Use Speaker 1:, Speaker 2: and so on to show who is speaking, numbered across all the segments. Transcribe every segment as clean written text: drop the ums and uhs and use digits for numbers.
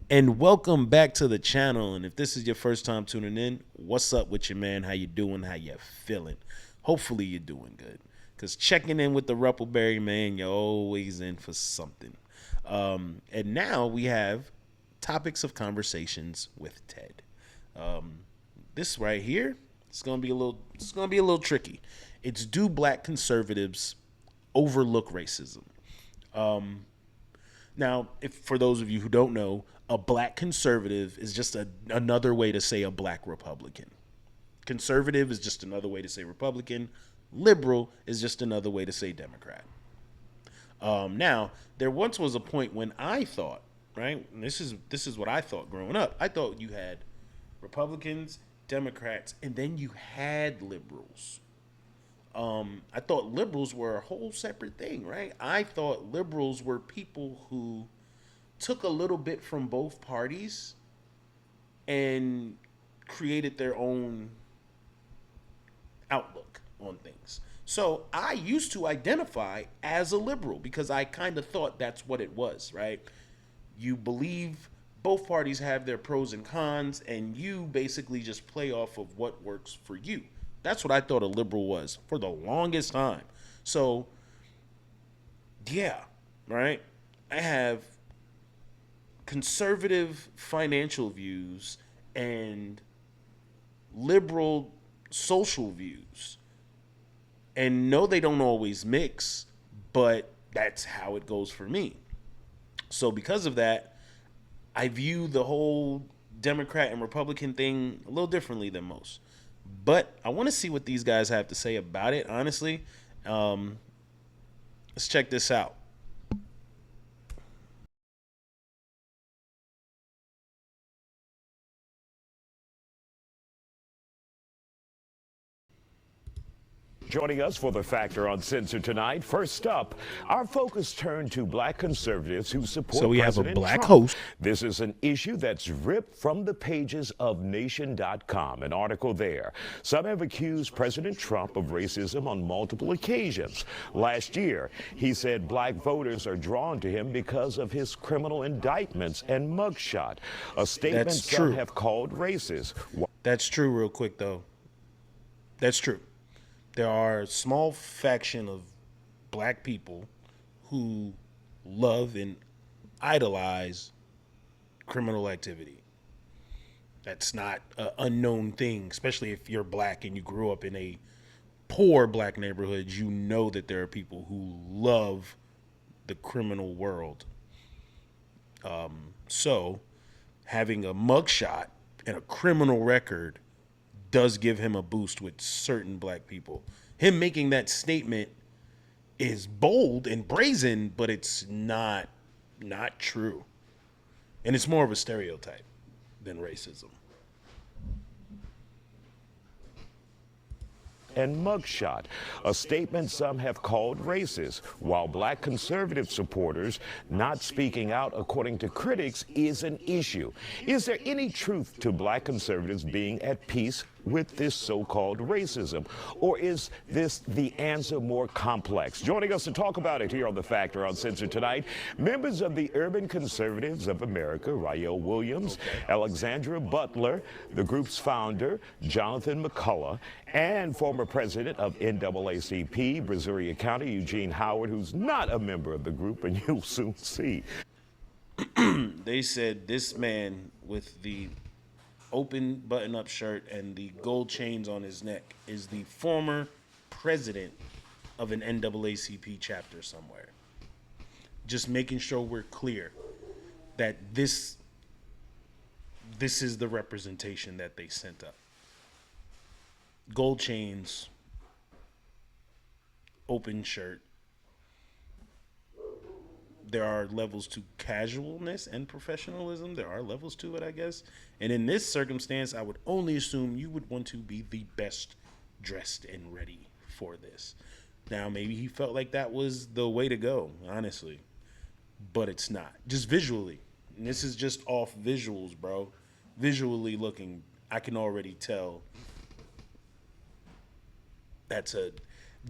Speaker 1: And welcome back to the channel. And if this is your first time tuning in, what's up with you, man? How you doing? How you feeling? Hopefully you're doing good. Because checking in with the Ruppleberry, man, you're always in for something. And now we have topics of conversations with Ted. Um, this right here, it's gonna be a little tricky. It's do black conservatives overlook racism? Now, if for those of you who don't know, a black conservative is just another way to say a black Republican. Conservative is just another way to say Republican. Liberal is just another way to say Democrat. Now, there once was a point when I thought, right? And this is what I thought growing up. I thought you had Republicans, Democrats, and then you had liberals. I thought liberals were a whole separate thing, right? I thought liberals were people who took a little bit from both parties and created their own outlook on things. So I used to identify as a liberal because I kind of thought that's what it was, right? You believe both parties have their pros and cons, and you basically just play off of what works for you. That's what I thought a liberal was for the longest time. So, yeah, right? I have conservative financial views and liberal social views. And no, they don't always mix, but that's how it goes for me. So, because of that, I view the whole Democrat and Republican thing a little differently than most. But I want to see what these guys have to say about it, honestly. Um, let's check this out.
Speaker 2: Joining us for the Factor Uncensored tonight. First up, our focus turned to black conservatives who
Speaker 1: So
Speaker 2: support
Speaker 1: we have a
Speaker 2: President
Speaker 1: black
Speaker 2: Trump.
Speaker 1: host.
Speaker 2: This is an issue that's ripped from the pages of Nation.com, an article there. Some have accused President Trump of racism on multiple occasions. Last year, he said black voters are drawn to him because of his criminal indictments and mugshot, a statement
Speaker 1: That's
Speaker 2: some
Speaker 1: true.
Speaker 2: have called racist.
Speaker 1: That's true, real quick, though. That's true. There are a small faction of black people who love and idolize criminal activity. That's not an unknown thing, especially if you're black and you grew up in a poor black neighborhood. You know that there are people who love the criminal world. So, having a mugshot and a criminal record does give him a boost with certain black people. Him making that statement is bold and brazen, but it's not true. And it's more of a stereotype than racism.
Speaker 2: And mugshot, a statement some have called racist, while black conservative supporters not speaking out, according to critics, is an issue. Is there any truth to black conservatives being at peace with this so-called racism? Or is this the answer more complex? Joining us to talk about it here on The Factor Uncensored tonight, members of the Urban Conservatives of America, Rael Williams, Alexandra Butler, the group's founder, Jonathan McCullough, and former president of NAACP, Brazoria County, Eugene Howard, who's not a member of the group, and you'll soon see.
Speaker 1: They said this man with the open button up shirt and the gold chains on his neck is the former president of an NAACP chapter somewhere. Just making sure we're clear that this is the representation that they sent up. Gold chains, open shirt. There are levels to casualness and professionalism. There are levels to it, I guess. And in this circumstance, I would only assume you would want to be the best dressed and ready for this. Now, maybe he felt like that was the way to go, honestly. But it's not. Just visually. And this is just off visuals, bro. Visually looking, I can already tell that's a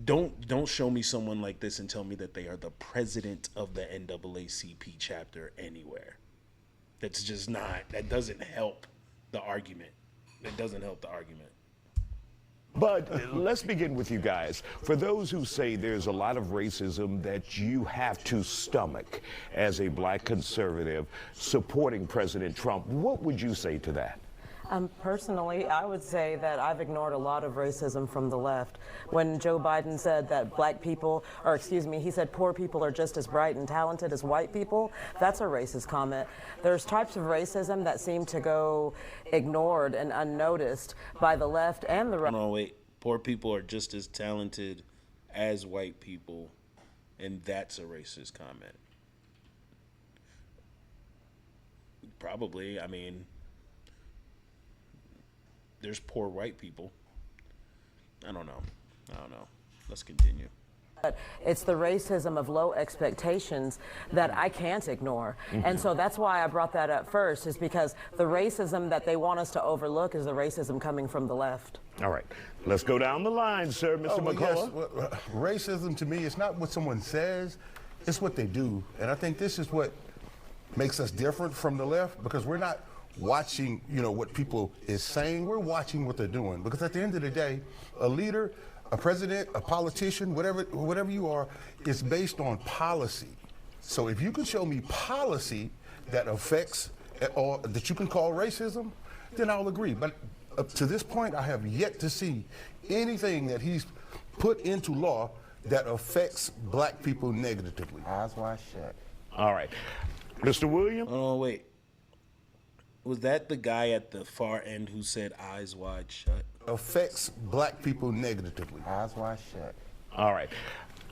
Speaker 1: don't show me someone like this and tell me that they are the president of the NAACP chapter anywhere. That's just not, that doesn't help the argument. It doesn't help the argument.
Speaker 2: But let's begin with you guys. For those who say there's a lot of racism that you have to stomach as a black conservative supporting President Trump, what would you say to that?
Speaker 3: Personally, I would say that I've ignored a lot of racism from the left. When Joe Biden said that black people, or excuse me, he said poor people are just as bright and talented as white people, that's a racist comment. There's types of racism that seem to go ignored and unnoticed by the left and the right.
Speaker 1: No, wait. Poor people are just as talented as white people, and that's a racist comment. Probably, I mean, there's poor white people. I don't know. Let's continue.
Speaker 3: But it's the racism of low expectations that I can't ignore. And so that's why I brought that up first, is because the racism that they want us to overlook is the racism coming from the left.
Speaker 2: All right, let's go down the line, sir, Mr. McCullough.
Speaker 4: Yes, well, racism to me is not what someone says, it's what they do. And I think this is what makes us different from the left, because we're not watching, what people is saying, we're watching what they're doing. Because at the end of the day, a leader, a president, a politician, whatever you are, is based on policy. So if you can show me policy that affects or that you can call racism, then I'll agree. But up to this point, I have yet to see anything that he's put into law that affects black people negatively.
Speaker 5: Eyes wide shut.
Speaker 2: All right. Mr. Williams?
Speaker 1: Oh, wait. Was that the guy at the far end who said eyes wide shut?
Speaker 4: Affects black people negatively.
Speaker 5: Eyes wide shut.
Speaker 2: All right.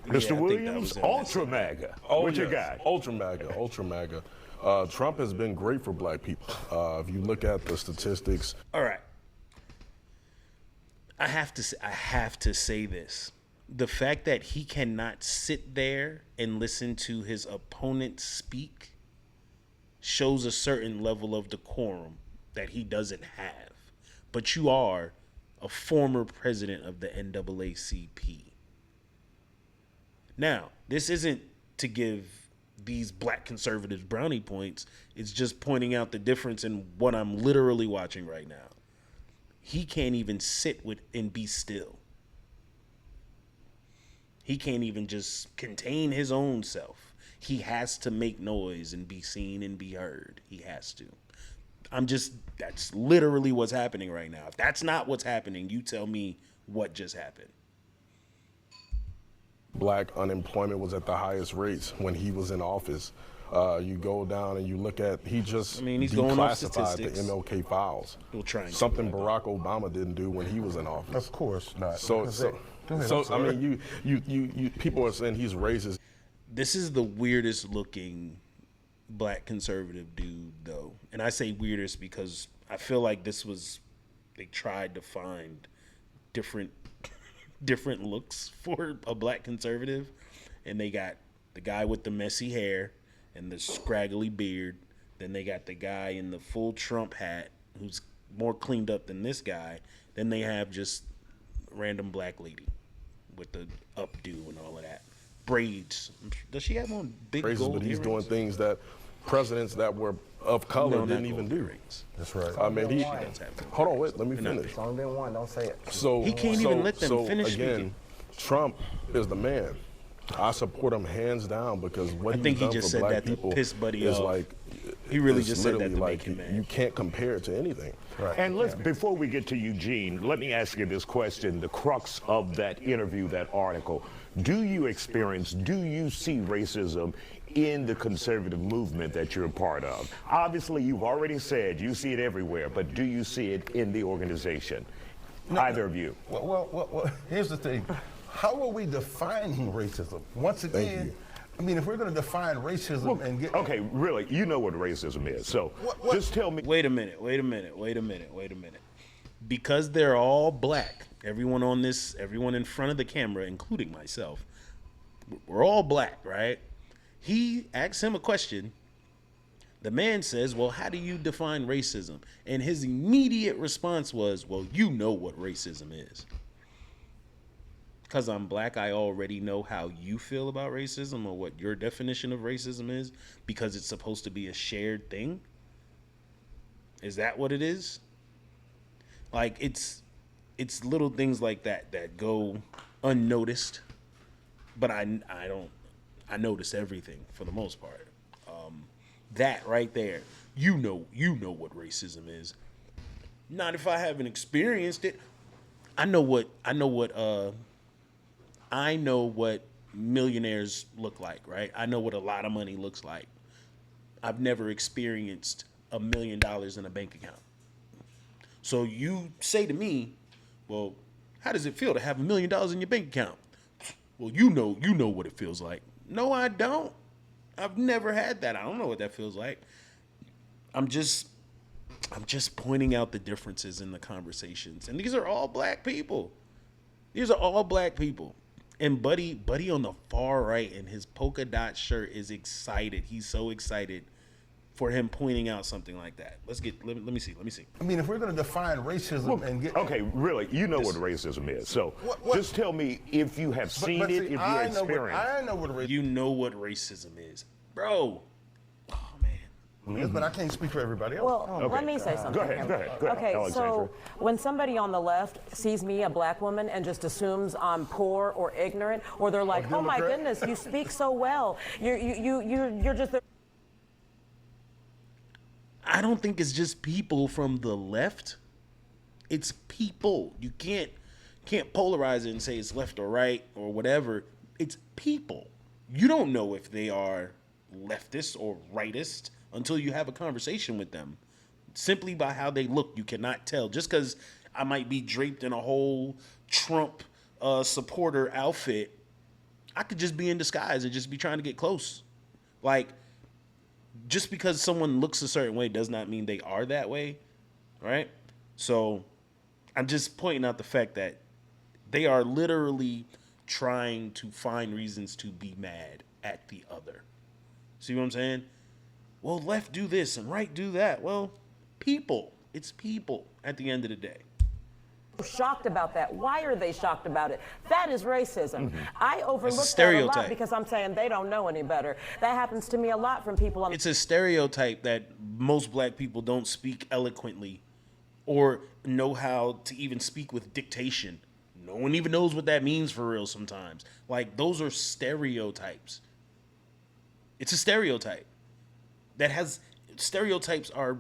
Speaker 1: Yeah,
Speaker 2: Mr.
Speaker 1: I think that
Speaker 2: Williams,
Speaker 1: was in
Speaker 2: Ultra MAGA.
Speaker 6: Oh,
Speaker 2: What you
Speaker 6: yes.
Speaker 2: got?
Speaker 6: Ultra MAGA. Trump has been great for black people. If you look at the statistics.
Speaker 1: All right. I have to say this. The fact that he cannot sit there and listen to his opponent speak shows a certain level of decorum that he doesn't have. But you are a former president of the NAACP. Now, this isn't to give these black conservatives brownie points. It's just pointing out the difference in what I'm literally watching right now. He can't even sit with and be still. He can't even just contain his own self. He has to make noise and be seen and be heard. He has to. That's literally what's happening right now. If that's not what's happening, you tell me what just happened.
Speaker 6: Black unemployment was at the highest rates when he was in office. You go down and you look at, he's
Speaker 1: going off
Speaker 6: declassified
Speaker 1: statistics.
Speaker 6: the MLK files.
Speaker 1: We'll try and
Speaker 6: Something
Speaker 1: get that.
Speaker 6: Barack Obama didn't do when he was in office.
Speaker 4: Of course not.
Speaker 6: So
Speaker 4: Go ahead, I'm
Speaker 6: I
Speaker 4: sorry.
Speaker 6: mean, you people are saying he's racist.
Speaker 1: This is the weirdest looking black conservative dude, though. And I say weirdest because I feel like they tried to find different looks for a black conservative. And they got the guy with the messy hair and the scraggly beard. Then they got the guy in the full Trump hat who's more cleaned up than this guy. Then they have just a random black lady with the updo and all of that. Braids. Does she have on big
Speaker 6: Racist,
Speaker 1: gold
Speaker 6: but he's doing
Speaker 1: earrings?
Speaker 6: things that presidents that were of color
Speaker 1: No, not
Speaker 6: didn't even
Speaker 1: gold
Speaker 6: do.
Speaker 1: earrings.
Speaker 4: That's right.
Speaker 6: I mean, he.
Speaker 1: does have gold
Speaker 6: Hold on,
Speaker 1: earrings.
Speaker 6: wait. Let me
Speaker 1: They're not
Speaker 6: finish.
Speaker 5: It's only been one. Don't say it.
Speaker 6: So
Speaker 1: He can't even let them finish
Speaker 6: again,
Speaker 1: speaking.
Speaker 6: Trump is the man. I support him hands down because what
Speaker 1: I think he
Speaker 6: he's done
Speaker 1: just
Speaker 6: for
Speaker 1: said
Speaker 6: black
Speaker 1: that to
Speaker 6: people
Speaker 1: piss Buddy
Speaker 6: is
Speaker 1: off.
Speaker 6: like
Speaker 1: He really
Speaker 6: it's
Speaker 1: just said that
Speaker 6: literally
Speaker 1: to
Speaker 6: like
Speaker 1: make him mad.
Speaker 6: you can't compare it to anything.
Speaker 4: Right.
Speaker 2: And before we get to Eugene, let me ask you this question, the crux of that interview, that article. Do you see racism in the conservative movement that you're a part of? Obviously, you've already said you see it everywhere, but do you see it in the organization? Either of you.
Speaker 4: Well, here's the thing. How are we defining racism? Once again, I mean, if we're going to define racism and get...
Speaker 2: Okay, really, you know what racism is, so just tell me.
Speaker 1: Wait a minute. Because they're all black, everyone in front of the camera, including myself, we're all black, right? He asks him a question. The man says, well, how do you define racism? And his immediate response was, well, you know what racism is. Because I'm black, I already know how you feel about racism or what your definition of racism is, because it's supposed to be a shared thing. Is that what it is? Like it's little things like that that go unnoticed, but I notice everything for the most part. That right there, you know what racism is. Not if I haven't experienced it. I know what millionaires look like, right? I know what a lot of money looks like. I've never experienced $1 million in a bank account. So you say to me, well, how does it feel to have $1 million in your bank account? Well, you know what it feels like. No, I don't. I've never had that. I don't know what that feels like. I'm just pointing out the differences in the conversations. And these are all black people. These are all black people. And Buddy on the far right in his polka dot shirt is excited. He's so excited for him pointing out something like that. Let me see.
Speaker 4: I mean, if we're going to define racism and get...
Speaker 2: Okay, really, you know what racism is. So just tell me if you have seen it, if you experienced
Speaker 4: I know what racism is.
Speaker 1: You know what racism is. Bro. Oh, man.
Speaker 4: Yes, but I can't speak for everybody else.
Speaker 3: Well, let me say something.
Speaker 2: Go ahead,
Speaker 3: Okay,
Speaker 2: Alexandra.
Speaker 3: so when somebody on the left sees me, a black woman, and just assumes I'm poor or ignorant, or they're like, "Oh my
Speaker 4: Democrat.
Speaker 3: goodness, you speak so well. You're just."
Speaker 1: I don't think it's just people from the left. It's people. You can't polarize it and say it's left or right or whatever. It's people. You don't know if they are leftist or rightist until you have a conversation with them. Simply by how they look, you cannot tell. Just because I might be draped in a whole Trump supporter outfit, I could just be in disguise and just be trying to get close. Like, just because someone looks a certain way does not mean they are that way, right? So I'm just pointing out the fact that they are literally trying to find reasons to be mad at the other. See what I'm saying? Well, left do this and right do that. Well, people. It's people at the end of the day.
Speaker 3: Shocked about that. Why are they shocked about it? That is racism. I overlook that a lot
Speaker 1: stereotype.
Speaker 3: because I'm saying they don't know any better. That happens to me a lot from people on
Speaker 1: It's a stereotype that most black people don't speak eloquently or know how to even speak with dictation. No one even knows what that means for real sometimes. Like, those are stereotypes. It's a stereotype that has... Stereotypes are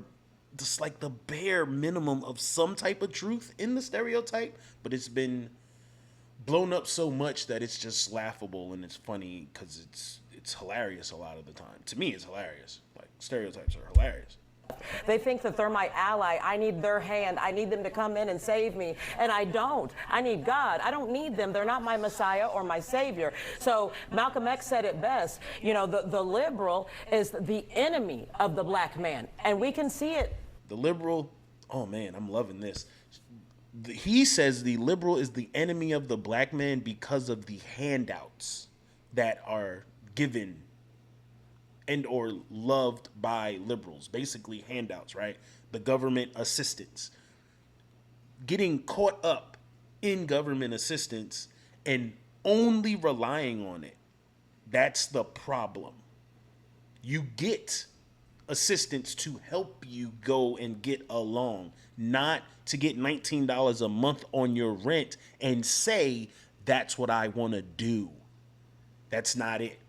Speaker 1: just like the bare minimum of some type of truth in the stereotype, but it's been blown up so much that it's just laughable and it's funny because it's hilarious a lot of the time. To me, it's hilarious. Like, stereotypes are hilarious.
Speaker 3: They think that they're my ally. I need their hand. I need them to come in and save me. And I don't. I need God. I don't need them. They're not my Messiah or my Savior. So Malcolm X said it best. You know, the liberal is the enemy of the black man. And we can see it.
Speaker 1: The liberal, oh man, I'm loving this. He says the liberal is the enemy of the black man because of the handouts that are given and or loved by liberals. Basically handouts, right? The government assistance. Getting caught up in government assistance and only relying on it. That's the problem. You get assistance to help you go and get along, not to get $19 a month on your rent and say, that's what I want to do. That's not it.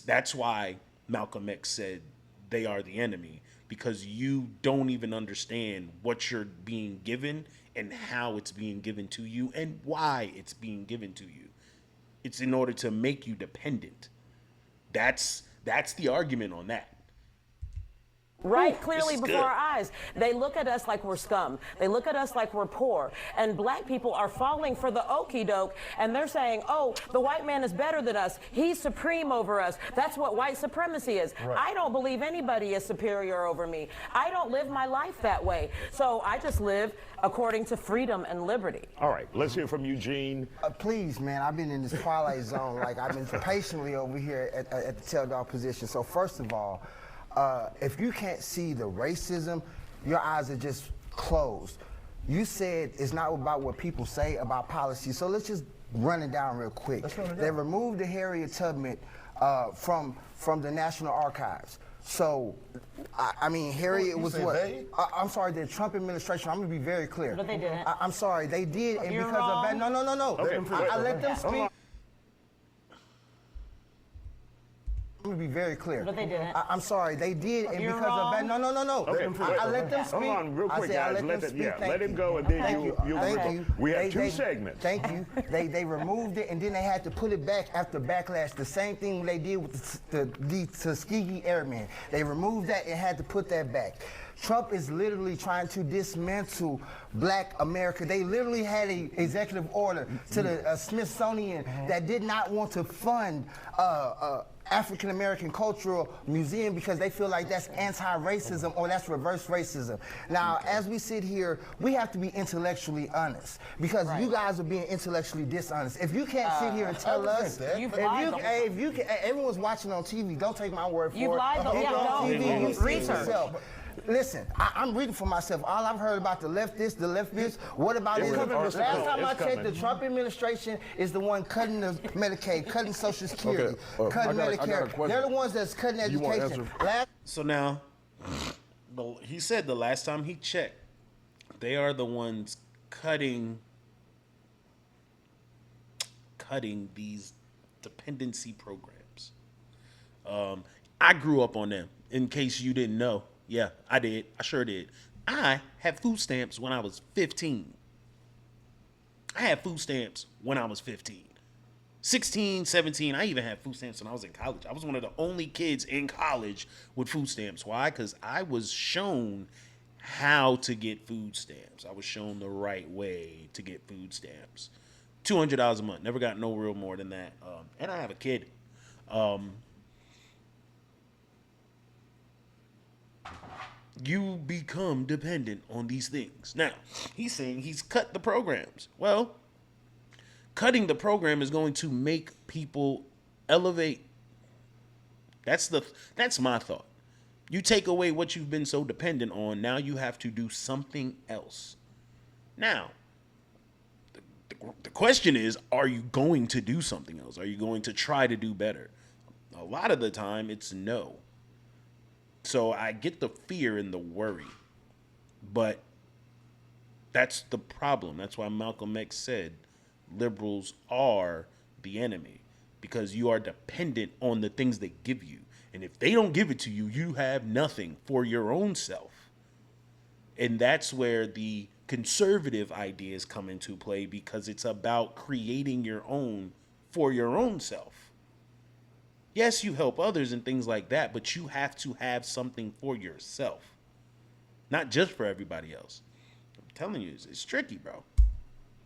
Speaker 1: That's why Malcolm X said they are the enemy, because you don't even understand what you're being given and how it's being given to you and why it's being given to you. It's in order to make you dependent. That's the argument on that.
Speaker 3: Right, clearly before
Speaker 1: good.
Speaker 3: our eyes. They look at us like we're scum. They look at us like we're poor. And black people are falling for the okie doke, and they're saying, oh, the white man is better than us. He's supreme over us. That's what white supremacy is. Right. I don't believe anybody is superior over me. I don't live my life that way. So I just live according to freedom and liberty.
Speaker 2: All right, let's hear from Eugene.
Speaker 5: Please, man, I've been in this twilight zone. Like, I've been patiently over here at the tail dog position. So first of all, if you can't see the racism, your eyes are just closed. You said it's not about what people say about policy, so let's just run it down real quick. They removed the Harriet Tubman from the National Archives. So, I mean, Harriet
Speaker 4: You
Speaker 5: was
Speaker 4: say
Speaker 5: what?
Speaker 4: they?
Speaker 5: I'm sorry, the Trump administration, I'm going to be very clear.
Speaker 3: But they didn't.
Speaker 5: I'm sorry, they did, and
Speaker 3: You're
Speaker 5: because of that,
Speaker 3: wrong.
Speaker 5: no. I let them speak. I'm gonna be very clear.
Speaker 3: But they didn't.
Speaker 5: I'm sorry, they did, and
Speaker 3: You're
Speaker 5: because of that,
Speaker 3: wrong.
Speaker 5: no.
Speaker 2: Okay,
Speaker 5: I let them speak.
Speaker 2: Hold on, real quick,
Speaker 5: I said, I
Speaker 2: guys.
Speaker 5: let them speak.
Speaker 2: Let him
Speaker 5: Thank
Speaker 2: go,
Speaker 5: you.
Speaker 2: and then
Speaker 5: Thank
Speaker 2: you.
Speaker 5: Thank you.
Speaker 2: We have two segments.
Speaker 5: Thank you. They removed it, and then they had to put it back after backlash. The same thing they did with the Tuskegee Airmen. They removed that and had to put that back. Trump is literally trying to dismantle Black America. They literally had an executive order to the Smithsonian that did not want to fund African American Cultural Museum because they feel like that's anti-racism or that's reverse racism. Now, as we sit here, we have to be intellectually honest because you guys are being intellectually dishonest. If you can't sit here and tell us, if everyone's watching on TV, don't take my word for
Speaker 3: You've
Speaker 5: it.
Speaker 3: lied, though.
Speaker 5: If
Speaker 3: Yeah,
Speaker 5: you're on
Speaker 3: no.
Speaker 5: TV, you see it
Speaker 3: Research.
Speaker 5: yourself. Listen, I'm reading for myself. All I've heard about the left this, the left this. What about
Speaker 2: It's coming, Mr.
Speaker 5: last
Speaker 2: Cole.
Speaker 5: time I
Speaker 2: It's
Speaker 5: checked,
Speaker 2: coming.
Speaker 5: the Trump administration is the one cutting the Medicaid, cutting Social Security, cutting
Speaker 6: I got a
Speaker 5: Medicare.
Speaker 6: question.
Speaker 5: They're the ones that's cutting
Speaker 6: You want
Speaker 5: education.
Speaker 6: answer?
Speaker 1: So now, he said the last time he checked, they are the ones cutting these dependency programs. I grew up on them. In case you didn't know, yeah, I did. I sure did. I had food stamps when I was 15. I had food stamps when I was 15. 16, 17, I even had food stamps when I was in college. I was one of the only kids in college with food stamps. Why? Because I was shown how to get food stamps. I was shown the right way to get food stamps. $200 a month. Never got no real more than that. And I have a kid. You become dependent on these things. Now, he's saying he's cut the programs. Well, cutting the program is going to make people elevate. That's my thought. You take away what you've been so dependent on, now you have to do something else. Now, the question is, are you going to do something else? Are you going to try to do better? A lot of the time, it's no. So I get the fear and the worry, but that's the problem. That's why Malcolm X said liberals are the enemy, because you are dependent on the things they give you. And if they don't give it to you, you have nothing for your own self. And that's where the conservative ideas come into play, because it's about creating your own for your own self. Yes, you help others and things like that, but you have to have something for yourself, not just for everybody else. I'm telling you, it's tricky, bro.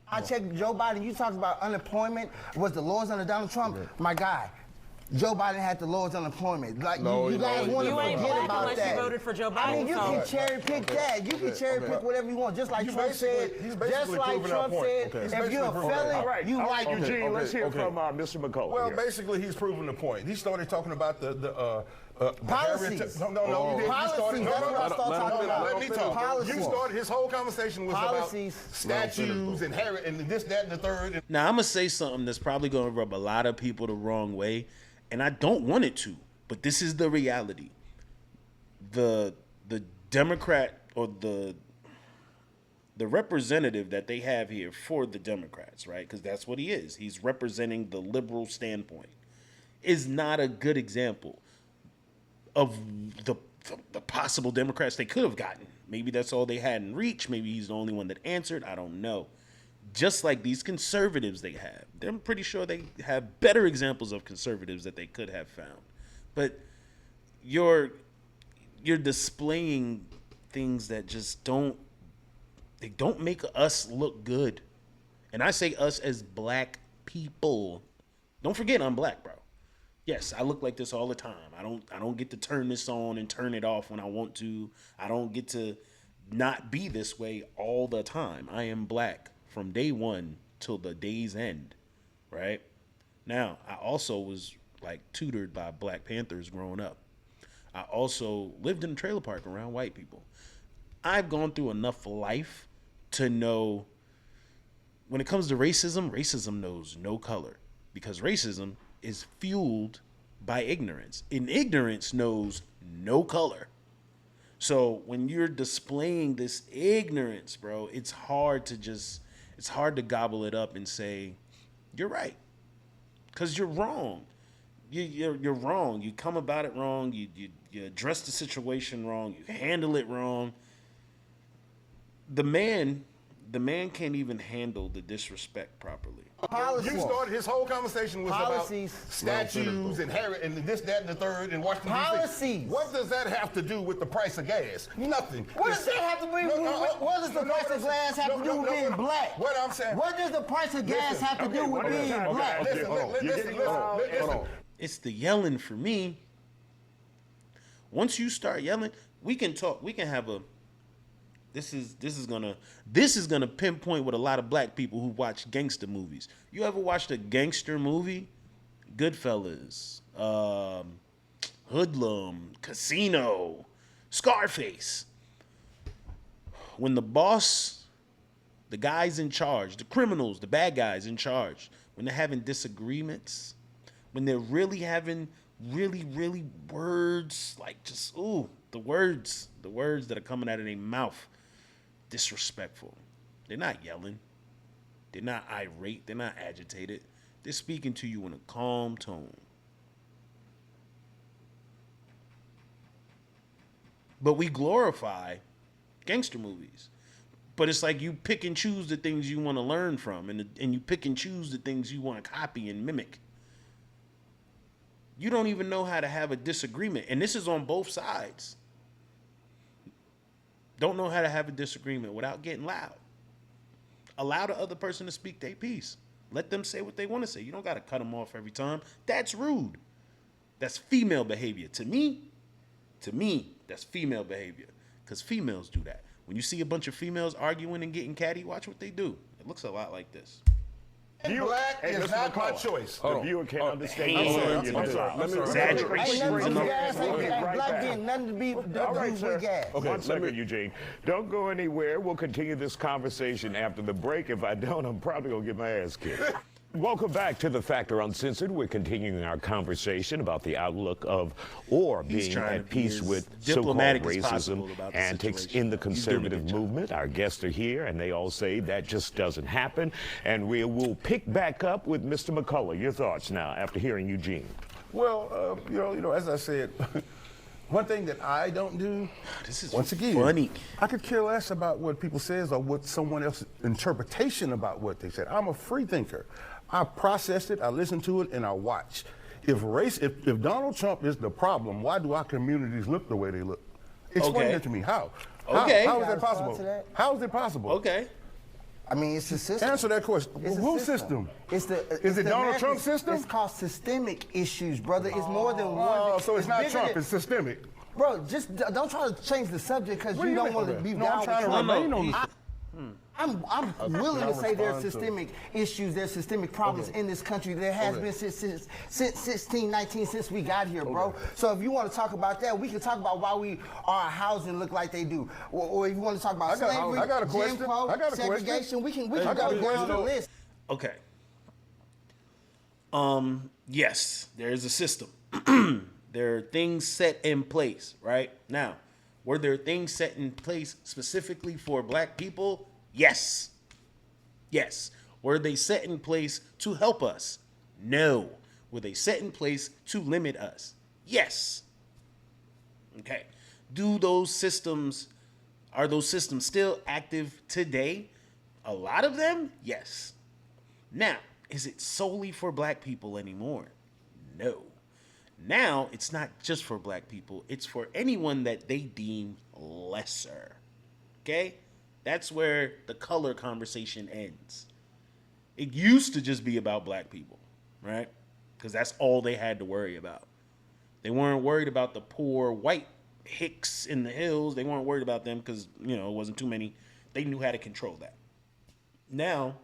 Speaker 5: I checked Joe Biden. You talked about unemployment. Was the lowest under Donald Trump? My guy. Joe Biden had the lowest unemployment. Like you guys want to
Speaker 3: You ain't
Speaker 5: forget
Speaker 3: black
Speaker 5: about
Speaker 3: unless
Speaker 5: that.
Speaker 3: you voted for Joe Biden.
Speaker 5: I mean, you
Speaker 3: so.
Speaker 5: can cherry pick that. You can cherry pick whatever you want, just like
Speaker 4: He's
Speaker 5: Trump said.
Speaker 4: basically
Speaker 5: Just like
Speaker 4: proving
Speaker 5: Trump
Speaker 4: our point.
Speaker 5: said,
Speaker 4: Okay. He's
Speaker 5: if you're a
Speaker 4: basically proving
Speaker 5: felon,
Speaker 2: All right,
Speaker 5: you like
Speaker 2: Eugene, let's hear
Speaker 6: okay.
Speaker 2: from Mr. McCullough.
Speaker 4: Well,
Speaker 2: here.
Speaker 4: basically, he's proving the point. He started talking about the
Speaker 5: Policies.
Speaker 4: No, you didn't.
Speaker 5: Policies. That's what I started talking about.
Speaker 4: Let me talk.
Speaker 5: Policies.
Speaker 4: You started. His whole conversation was
Speaker 5: Policies.
Speaker 4: about statues and Harry and this, that, and the third. And
Speaker 1: Now, I'm going to say something that's probably going to rub a lot of people the wrong way, and I don't want it to, but this is the reality. The Democrat or the representative that they have here for the Democrats, right? Because that's what he is. He's representing the liberal standpoint. Is not a good example of the possible Democrats they could have gotten. Maybe that's all they had in reach. Maybe he's the only one that answered. I don't know. Just like these conservatives they have. I'm pretty sure they have better examples of conservatives that they could have found. But you're displaying things that just don't make us look good. And I say us as black people. Don't forget I'm black, bro. Yes, I look like this all the time. I don't get to turn this on and turn it off when I want to. I don't get to not be this way all the time. I am black from day one till the day's end, right? Now, I also was like tutored by Black Panthers growing up. I also lived in a trailer park around white people. I've gone through enough life to know when it comes to racism, racism knows no color, because racism is fueled by ignorance. And ignorance knows no color. So when you're displaying this ignorance, bro, it's hard to gobble it up and say, you're right. Because you're wrong. You're wrong. You come about it wrong. You address the situation wrong. You handle it wrong. The man can't even handle the disrespect properly.
Speaker 4: You started his whole conversation was
Speaker 5: Policies.
Speaker 4: about statues and Harry and this, that, and the third and Washington D.C.
Speaker 5: Policies.
Speaker 4: What does that have to do with the price of gas? Nothing.
Speaker 5: What does that have to do what does the price of gas have to do with being black?
Speaker 4: What I'm saying.
Speaker 5: What does the price of gas have to do with being black?
Speaker 4: Listen.
Speaker 1: It's the yelling for me. Once you start yelling, we can talk. We can have a. This is gonna pinpoint what a lot of black people who watch gangster movies. You ever watched a gangster movie? Goodfellas, Hoodlum, Casino, Scarface. When the boss, the guys in charge, the criminals, the bad guys in charge, when they're having disagreements, when they're really having really words, like just the words that are coming out of their mouth, disrespectful. They're not yelling. They're not irate. They're not agitated. They're speaking to you in a calm tone. But we glorify gangster movies. But it's like you pick and choose the things you want to learn from, and you pick and choose the things you want to copy and mimic. You don't even know how to have a disagreement. And this is on both sides. Don't know how to have a disagreement without getting loud. Allow the other person to speak their piece. Let them say what they want to say. You don't got to cut them off every time. That's rude. That's female behavior. To me, that's female behavior. Because females do that. When you see a bunch of females arguing and getting catty, watch what they do. It looks a lot like this.
Speaker 4: Black is not my choice.
Speaker 2: The viewer can't understand.
Speaker 4: I'm sorry.
Speaker 1: Exaggeration.
Speaker 5: Black being nothing to be with gas.
Speaker 2: Okay, 1 second, Eugene. Don't go anywhere. We'll continue this conversation after the break. If I don't, I'm probably going to get my ass kicked. Welcome back to The Factor Uncensored. We're continuing our conversation about the outlook of or being at peace with so-called racism antics in the conservative movement. Our guests are here, and they all say that just doesn't happen. And we will pick back up with Mr. McCullough. Your thoughts now after hearing Eugene.
Speaker 4: Well, as I said, one thing that I don't do,
Speaker 1: This is
Speaker 4: once again,
Speaker 1: funny.
Speaker 4: I could care less about what people says or what someone else's interpretation about what they said. I'm a free thinker. I process it, I listen to it, and I watch. If Donald Trump is the problem, why do our communities look the way they look? Explain that to me. How?
Speaker 1: Okay.
Speaker 4: How is that possible? How is it possible?
Speaker 1: Okay.
Speaker 5: I mean, it's a system.
Speaker 4: Answer that question.
Speaker 5: It's a
Speaker 4: Whose system?
Speaker 5: Is
Speaker 4: it Donald Trump's system?
Speaker 5: It's called systemic issues, brother. It's more than one.
Speaker 4: Oh, so it's not
Speaker 5: bigger
Speaker 4: Trump,
Speaker 5: than-
Speaker 4: it's systemic.
Speaker 5: Bro, just don't try to change the subject because you don't want to be
Speaker 4: No, I'm
Speaker 5: down
Speaker 4: trying to
Speaker 5: with Trump.
Speaker 4: remain on
Speaker 5: I'm willing to say there's
Speaker 4: respond to-
Speaker 5: systemic issues, there's systemic problems in this country. There has been since 1619, since we got here, bro. So if you want to talk about that, we can talk about why our housing look like they do. Or if you want to talk about slavery,
Speaker 4: I got a
Speaker 5: Jim
Speaker 4: question.
Speaker 5: Crow,
Speaker 4: I got a
Speaker 5: segregation,
Speaker 4: question.
Speaker 5: we can go down the list.
Speaker 1: Okay. Yes, there is a system. There are things set in place, right? Now, were there things set in place specifically for black people? Yes. Yes. Were they set in place to help us? No. Were they set in place to limit us? Yes. Okay. Are those systems still active today? A lot of them? Yes. Now, is it solely for black people anymore? No. Now, it's not just for black people. It's for anyone that they deem lesser. Okay? That's where the color conversation ends. It used to just be about black people, right? Because that's all they had to worry about. They weren't worried about the poor white hicks in the hills. They weren't worried about them because, it wasn't too many. They knew how to control that. Now,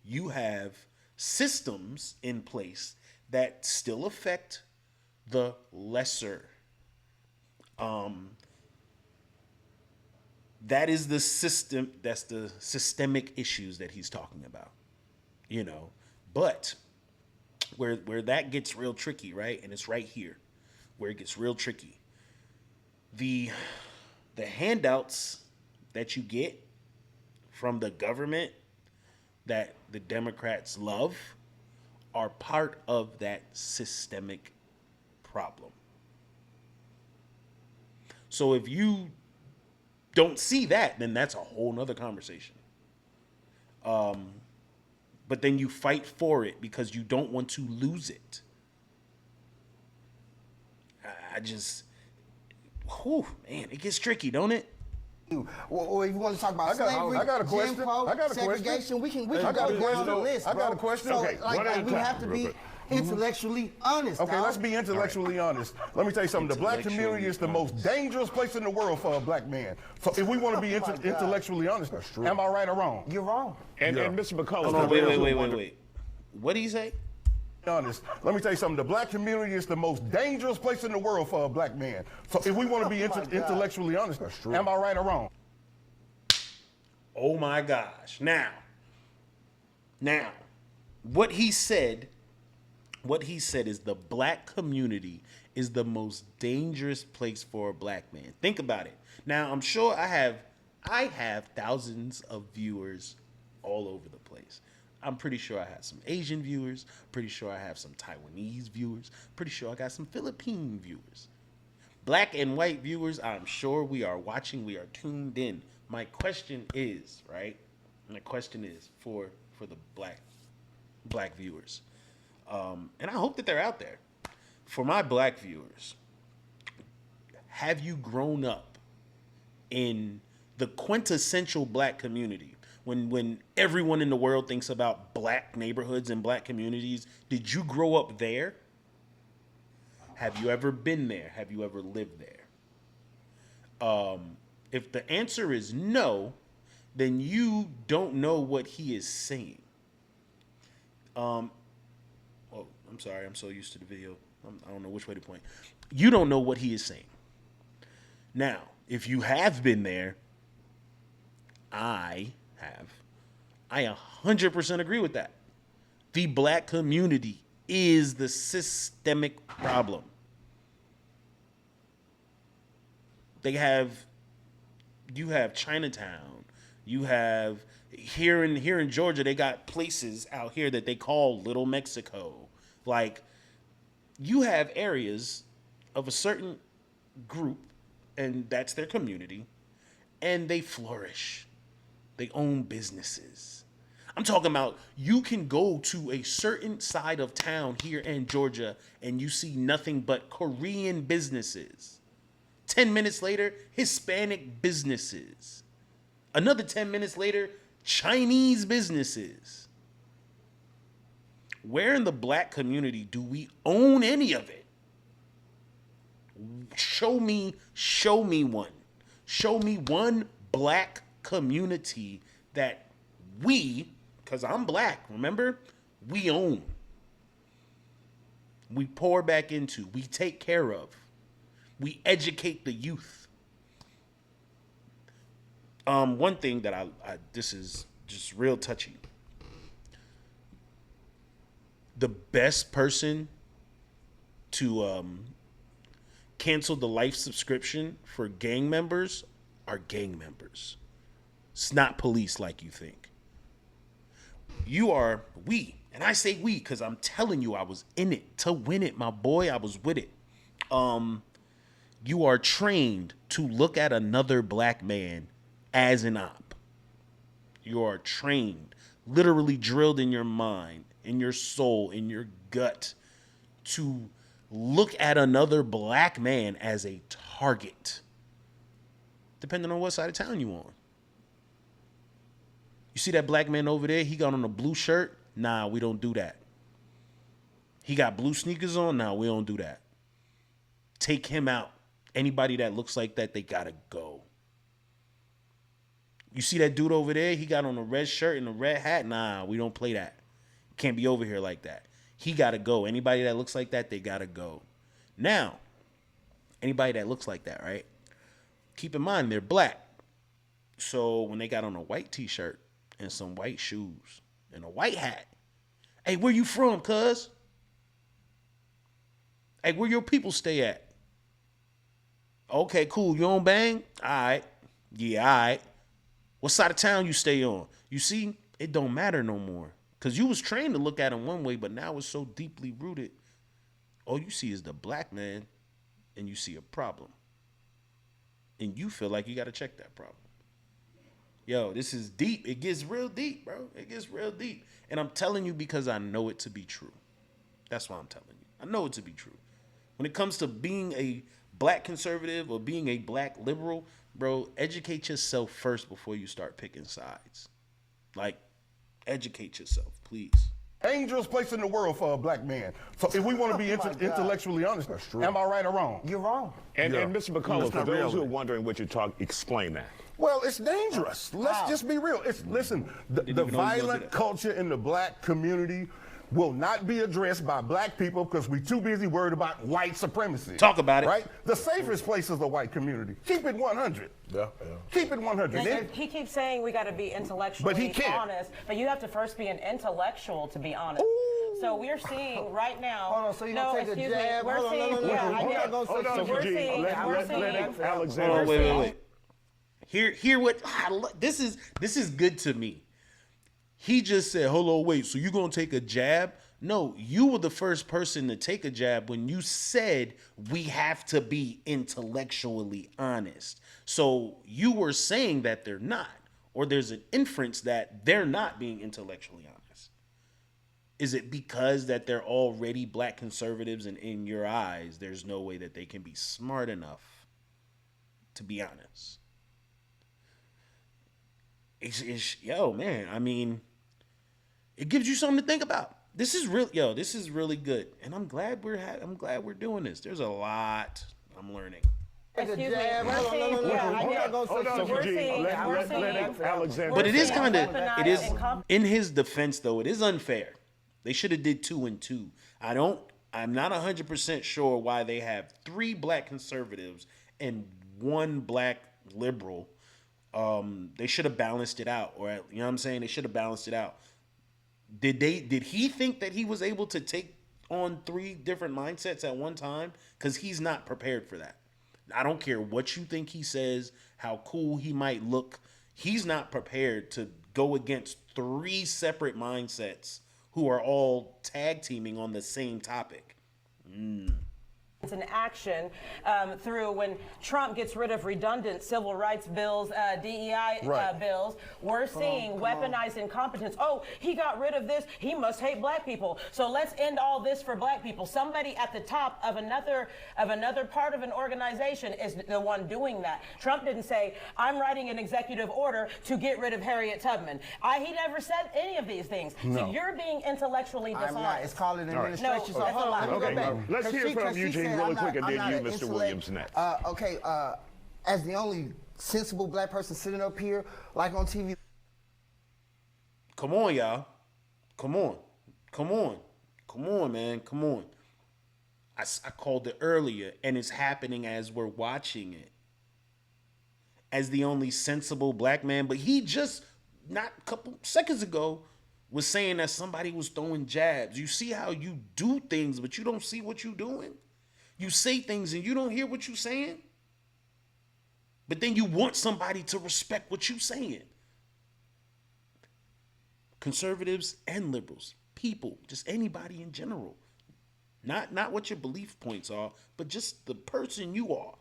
Speaker 1: you have systems in place that still affect the lesser. That is the system. That's the systemic issues that he's talking about. But where that gets real tricky, right? And it's right here where it gets real tricky. The handouts that you get from the government that the Democrats love are part of that systemic problem. So if you don't see that, then that's a whole nother conversation. But then you fight for it because you don't want to lose it. I just, whew, man, it gets tricky, don't it?
Speaker 5: Well, if you want to talk about slavery,
Speaker 4: I got a question.
Speaker 5: Jim Crow,
Speaker 4: I got a
Speaker 5: segregation,
Speaker 4: question.
Speaker 5: we can
Speaker 4: I got
Speaker 5: go
Speaker 4: a question.
Speaker 5: down the list,
Speaker 4: I
Speaker 5: bro.
Speaker 4: got a question.
Speaker 5: So,
Speaker 2: Okay,
Speaker 5: like,
Speaker 2: one at a
Speaker 5: we
Speaker 2: time,
Speaker 5: have to be
Speaker 2: real quick.
Speaker 5: intellectually honest.
Speaker 4: Okay,
Speaker 5: dog.
Speaker 4: let's be intellectually honest. Let me tell you something. The black community is the most dangerous place in the world for a black man. So if we want to be intellectually honest, that's true. Am I right or wrong?
Speaker 5: You're wrong.
Speaker 2: And Mr. McCullough.
Speaker 1: No, wait. What did he say?
Speaker 4: Honest. Let me tell you something. The black community is the most dangerous place in the world for a black man. So if we want to be intellectually honest, that's true. Am I right or wrong?
Speaker 1: Oh my gosh. Now, what he said is the black community is the most dangerous place for a black man. Think about it. Now, I'm sure I have thousands of viewers all over the place. I'm pretty sure I have some Asian viewers. Pretty sure I have some Taiwanese viewers. Pretty sure I got some Philippine viewers. Black and white viewers, I'm sure we are watching. We are tuned in. My question is, right? My question is for the black viewers. And I hope that they're out there. For my black viewers, have you grown up in the quintessential black community? When everyone in the world thinks about black neighborhoods and black communities, did you grow up there? Have you ever been there? Have you ever lived there? If the answer is no, then you don't know what he is saying. Oh, I'm sorry. I'm so used to the video. I don't know which way to point. You don't know what he is saying. Now, if you have been there, I 100% agree with that. The black community is the systemic problem. You have Chinatown. You have here in Georgia, they got places out here that they call Little Mexico. Like, you have areas of a certain group, and that's their community, and they flourish. They own businesses. I'm talking about you can go to a certain side of town here in Georgia and you see nothing but Korean businesses. 10 minutes later, Hispanic businesses. Another 10 minutes later, Chinese businesses. Where in the black community do we own any of it? Show me one. Show me one black community that we, because I'm black, remember? We own. We pour back into. We take care of. We educate the youth. One thing that I this is just real touchy. The best person to cancel the life subscription for gang members are gang members. It's not police like you think. And I say we because I'm telling you I was in it to win it, my boy. I was with it. You are trained to look at another black man as an op. You are trained, literally drilled in your mind, in your soul, in your gut, to look at another black man as a target, depending on what side of town you on. You see that black man over there? He got on a blue shirt. Nah, we don't do that. He got blue sneakers on. Nah, we don't do that. Take him out. Anybody that looks like that, they gotta go. You see that dude over there? He got on a red shirt and a red hat. Nah, we don't play that. Can't be over here like that. He gotta go. Anybody that looks like that, they gotta go. Now, anybody that looks like that, right? Keep in mind, they're black. So when they got on a white t-shirt and some white shoes and a white hat, hey, where you from, cuz? Hey, where your people stay at? Okay, cool. You on bang? All right. Yeah, all right. What side of town you stay on? You see, it don't matter no more. Because you was trained to look at him one way, but now it's so deeply rooted. All you see is the black man, and you see a problem. And you feel like you got to check that problem. Yo, this is deep. It gets real deep, bro. It gets real deep. And I'm telling you because I know it to be true. That's why I'm telling you. I know it to be true. When it comes to being a black conservative or being a black liberal, bro, educate yourself first before you start picking sides. Like, educate yourself, please.
Speaker 4: Dangerous place in the world for a black man. So if we want to be intellectually honest, am I right or wrong?
Speaker 5: You're wrong.
Speaker 2: And
Speaker 4: Yeah.
Speaker 2: Mr. McCullough,
Speaker 4: That's
Speaker 2: for
Speaker 4: not
Speaker 2: those
Speaker 4: reality.
Speaker 2: who are wondering what you're talking, explain that.
Speaker 4: Well, it's dangerous. Let's just be real. Listen, the
Speaker 1: even know you was gonna do
Speaker 4: violent
Speaker 1: that.
Speaker 4: culture in the black community will not be addressed by black people because we're too busy worried about white supremacy.
Speaker 1: Talk about it.
Speaker 4: Right? The safest place is the white community. Keep it 100.
Speaker 6: Yeah.
Speaker 4: Keep it 100. Then-
Speaker 3: He keeps saying we got to be intellectually
Speaker 4: But he can't.
Speaker 3: honest, but you have to first be an intellectual to be honest. So we're seeing right now.
Speaker 5: Hold on, so you
Speaker 3: no,
Speaker 5: gonna take a
Speaker 3: excuse me.
Speaker 5: jab?
Speaker 3: We're
Speaker 5: Hold on,
Speaker 3: seeing.
Speaker 5: no,
Speaker 3: Yeah, I
Speaker 5: We're
Speaker 3: get
Speaker 5: not
Speaker 3: it.
Speaker 5: gonna say
Speaker 2: Hold on,
Speaker 5: something.
Speaker 3: We're
Speaker 2: Eugene.
Speaker 3: seeing-
Speaker 2: Let
Speaker 3: we're seeing-
Speaker 2: Alexander.
Speaker 1: Hold on, wait. Hear what this is good to me. He just said, "Hold on, wait. So you gonna take a jab?" No, you were the first person to take a jab when you said we have to be intellectually honest. So you were saying that they're not, or there's an inference that they're not being intellectually honest. Is it because that they're already black conservatives and in your eyes, there's no way that they can be smart enough to be honest? Yo, man, I mean, it gives you something to think about. This is really good. And I'm glad we're doing this. There's a lot I'm learning.
Speaker 5: Take a
Speaker 3: Excuse me.
Speaker 5: jab.
Speaker 3: We're
Speaker 5: Hold on,
Speaker 3: seeing-
Speaker 5: no,
Speaker 3: yeah, I
Speaker 5: We're
Speaker 3: get
Speaker 5: not
Speaker 3: it.
Speaker 5: gonna say
Speaker 2: Hold on,
Speaker 5: something.
Speaker 3: We're
Speaker 2: Eugene.
Speaker 3: seeing-
Speaker 2: Let
Speaker 3: we're seeing-
Speaker 2: Alexander.
Speaker 1: But it is
Speaker 3: seeing
Speaker 1: kind of
Speaker 3: weaponized
Speaker 1: it is
Speaker 3: incom-
Speaker 1: in his defense though. It is unfair. They should have did 2 and 2. I'm not 100% sure why they have 3 black conservatives and 1 black liberal. They should have balanced it out, or you know what I'm saying? They should have balanced it out. Did he think that he was able to take on 3 different mindsets at one time? Because he's not prepared for that. I don't care what you think he says, how cool he might look. He's not prepared to go against 3 separate mindsets who are all tag teaming on the same topic.
Speaker 3: It's an action through when Trump gets rid of redundant civil rights bills, DEI
Speaker 4: Right.
Speaker 3: bills. We're seeing weaponized incompetence. Oh, he got rid of this. He must hate black people. So let's end all this for black people. Somebody at the top of another part of an organization is the one doing that. Trump didn't say, "I'm writing an executive order to get rid of Harriet Tubman." He never said any of these things.
Speaker 4: No.
Speaker 3: So you're being intellectually
Speaker 5: I'm
Speaker 3: dishonest.
Speaker 5: not. It's called an administration. So
Speaker 3: that's
Speaker 5: hold
Speaker 3: a
Speaker 5: on,
Speaker 3: lie.
Speaker 5: let me go
Speaker 2: Okay,
Speaker 5: back.
Speaker 2: let's
Speaker 5: 'Cause
Speaker 2: hear from
Speaker 5: 'cause she
Speaker 2: Eugene
Speaker 5: said
Speaker 2: really
Speaker 5: I'm
Speaker 2: quick, and
Speaker 5: I'm
Speaker 2: then
Speaker 5: not
Speaker 2: you,
Speaker 5: an
Speaker 2: Mr.
Speaker 5: intellect-
Speaker 2: Williams, next.
Speaker 5: Okay, as the only sensible black person sitting up here, like on TV.
Speaker 1: Come on, y'all. Come on, man. Come on. I called it earlier, and it's happening as we're watching it. As the only sensible black man, but he just, not a couple seconds ago, was saying that somebody was throwing jabs. You see how you do things, but you don't see what you're doing? You say things and you don't hear what you're saying? But then you want somebody to respect what you're saying. Conservatives and liberals, people, just anybody in general. Not what your belief points are, but just the person you are.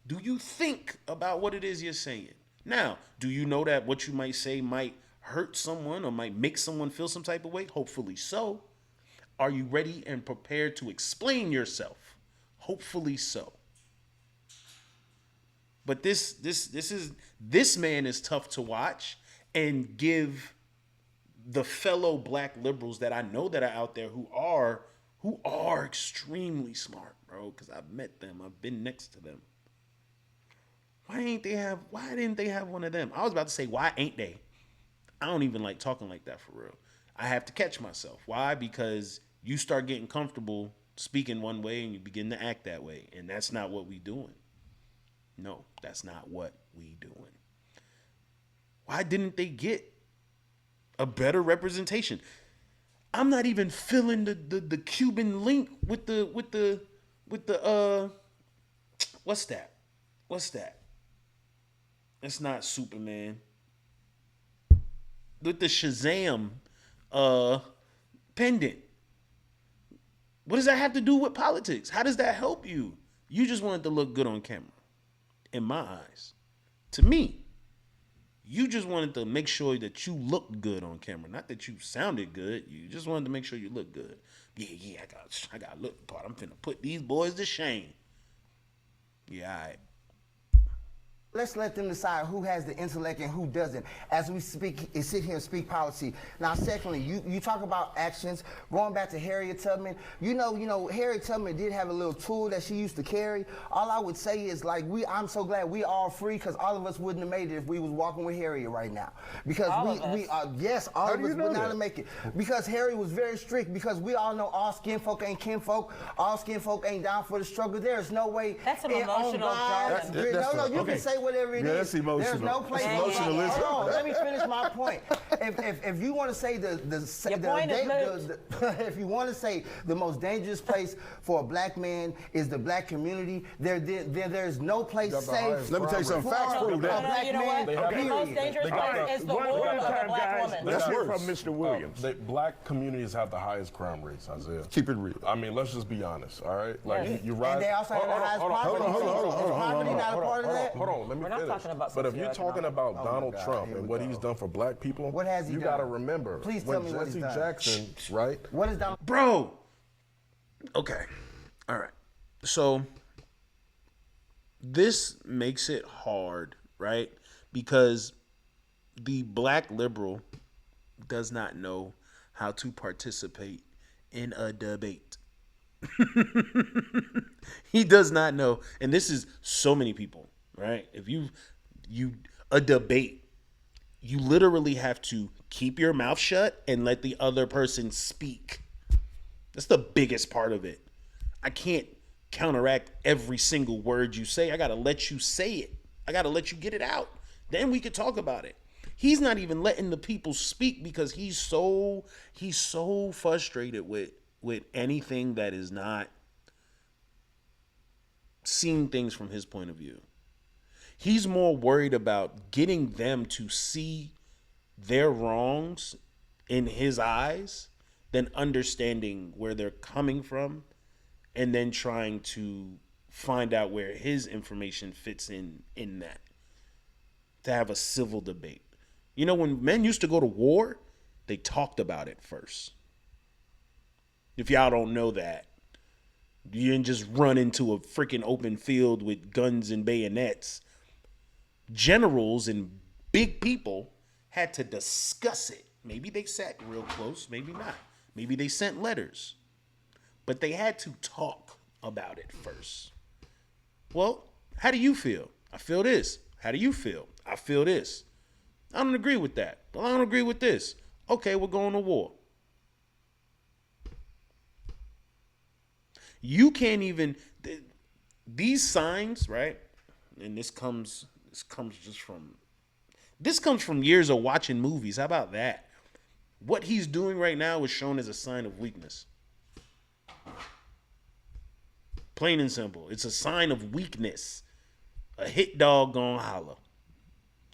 Speaker 1: Do you think about what it is you're saying? Now, do you know that what you might say might hurt someone or might make someone feel some type of way? Hopefully so. Are you ready and prepared to explain yourself? Hopefully so. But this man is tough to watch and give the fellow black liberals that I know that are out there who are extremely smart, bro, because I've met them. I've been next to them. Why didn't they have one of them? I was about to say, why ain't they? I don't even like talking like that for real. I have to catch myself. Why? Because you start getting comfortable speaking one way and you begin to act that way. And that's not what we doing. No, that's not what we doing. Why didn't they get a better representation? I'm not even feeling the Cuban link with the with the what's that? What's that? It's not Superman. With the Shazam pendant. What does that have to do with politics? How does that help you? You just wanted to look good on camera. In my eyes. To me. You just wanted to make sure that you looked good on camera. Not that you sounded good. You just wanted to make sure you looked good. Yeah, I got to look the part. I'm finna put these boys to shame. Yeah, all right.
Speaker 5: Let's let them decide who has the intellect and who doesn't as we sit here and speak policy. Now, secondly, you talk about actions. Going back to Harriet Tubman, you know, Harriet Tubman did have a little tool that she used to carry. All I would say is, like, I'm so glad we all free, because all of us wouldn't have made it if we was walking with Harriet right now. Because all of us would not have made it. Because Harriet was very strict, because we all know all skin folk ain't kinfolk, all skin folk ain't down for the struggle. There's no way.
Speaker 3: That's an emotional jargon.
Speaker 5: You can say whatever it is.
Speaker 4: That's emotional.
Speaker 5: There's no place.
Speaker 4: Emotionalism.
Speaker 5: Hold on, let me finish my point. If you want to say if you want to say the most dangerous place for a black man is the black community, there's no place safe.
Speaker 4: Let me tell you something. Facts prove that.
Speaker 5: Black
Speaker 3: You know what?
Speaker 5: man,
Speaker 3: The most dangerous place is the womb of a black woman.
Speaker 2: Let's hear
Speaker 4: worse.
Speaker 2: from Mr. Williams.
Speaker 6: Black communities have the highest crime rates, Isaiah.
Speaker 4: Keep it real.
Speaker 6: I mean, let's just be honest, all right? Like,
Speaker 3: Yes.
Speaker 6: you ride.
Speaker 5: And they also have the highest poverty. Is poverty not a part of that?
Speaker 6: Hold on, let me
Speaker 3: We're not
Speaker 6: finish.
Speaker 3: talking about
Speaker 6: But if you're talking about
Speaker 5: Oh my
Speaker 6: Donald
Speaker 5: God,
Speaker 6: Trump
Speaker 5: here
Speaker 6: and
Speaker 5: we
Speaker 6: what
Speaker 5: go.
Speaker 6: he's done for black people,
Speaker 5: What has he
Speaker 6: you
Speaker 5: done?
Speaker 6: got to remember
Speaker 5: Please
Speaker 6: when
Speaker 5: tell me what he's
Speaker 6: Jesse
Speaker 5: done.
Speaker 6: Jackson, right?
Speaker 5: What is Donald?
Speaker 1: Bro. Okay. All right. So this makes it hard, right? Because the black liberal does not know how to participate in a debate. He does not know. And this is so many people, right? If you a debate, you literally have to keep your mouth shut and let the other person speak. That's the biggest part of it. I can't counteract every single word you say. I got to let you say it. I got to let you get it out. Then we could talk about it. He's not even letting the people speak because he's so frustrated with anything that is not seeing things from his point of view. He's more worried about getting them to see their wrongs in his eyes than understanding where they're coming from and then trying to find out where his information fits in that. To have a civil debate. You know, when men used to go to war, they talked about it first. If y'all don't know that, you didn't just run into a freaking open field with guns and bayonets. Generals and big people had to discuss it. Maybe they sat real close, maybe not. Maybe they sent letters. But they had to talk about it first. Well, how do you feel? I feel this. How do you feel? I feel this. I don't agree with that. Well, I don't agree with this. Okay, we're going to war. You can't even, these signs, right? And this comes from years of watching movies. How about that? What he's doing right now is shown as a sign of weakness. Plain and simple. It's a sign of weakness. A hit dog gonna holler.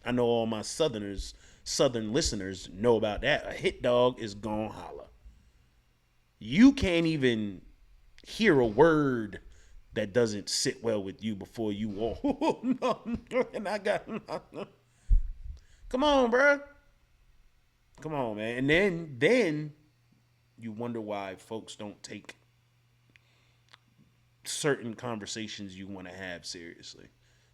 Speaker 1: I know all my southern listeners know about that. A hit dog is gonna holler. You can't even hear a word that doesn't sit well with you before you walk. And I got, come on, bro. Come on, man. And then you wonder why folks don't take certain conversations you want to have seriously.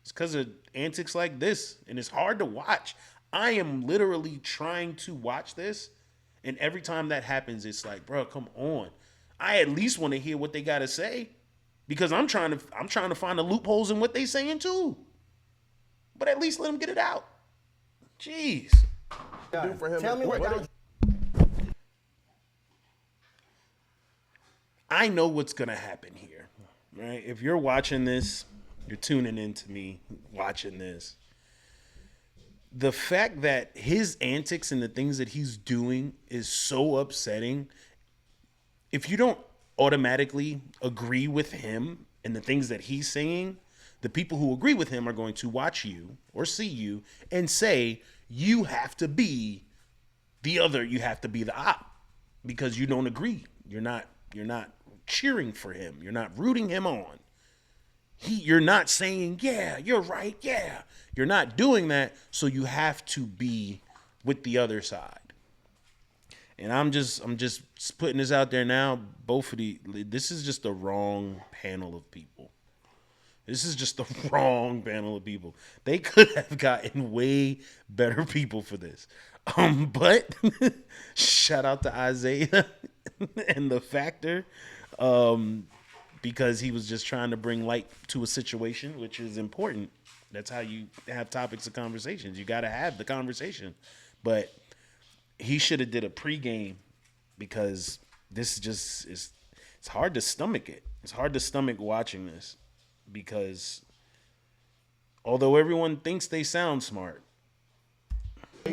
Speaker 1: It's because of antics like this, and it's hard to watch. I am literally trying to watch this, and every time that happens, it's like, bro, come on. I at least want to hear what they got to say, because I'm trying to find the loopholes in what they saying too. But at least let them get it out. Jeez.
Speaker 5: Tell me what.
Speaker 1: I know what's gonna happen here, right? If you're watching this, you're tuning in to me watching this. The fact that his antics and the things that he's doing is so upsetting. If you don't automatically agree with him and the things that he's saying, the people who agree with him are going to watch you or see you and say, you have to be the other, you have to be the op because you don't agree. You're not cheering for him. You're not rooting him on. You're not saying, yeah, you're right, yeah. You're not doing that, so you have to be with the other side. And I'm just putting this out there now. This is just the wrong panel of people. This is just the wrong panel of people. They could have gotten way better people for this. But shout out to Isaiah and the Factor, because he was just trying to bring light to a situation, which is important. That's how you have topics of conversations. You got to have the conversation. But he should have did a pregame, because this just is, it's hard to stomach it. It's hard to stomach watching this, because although everyone thinks they sound smart,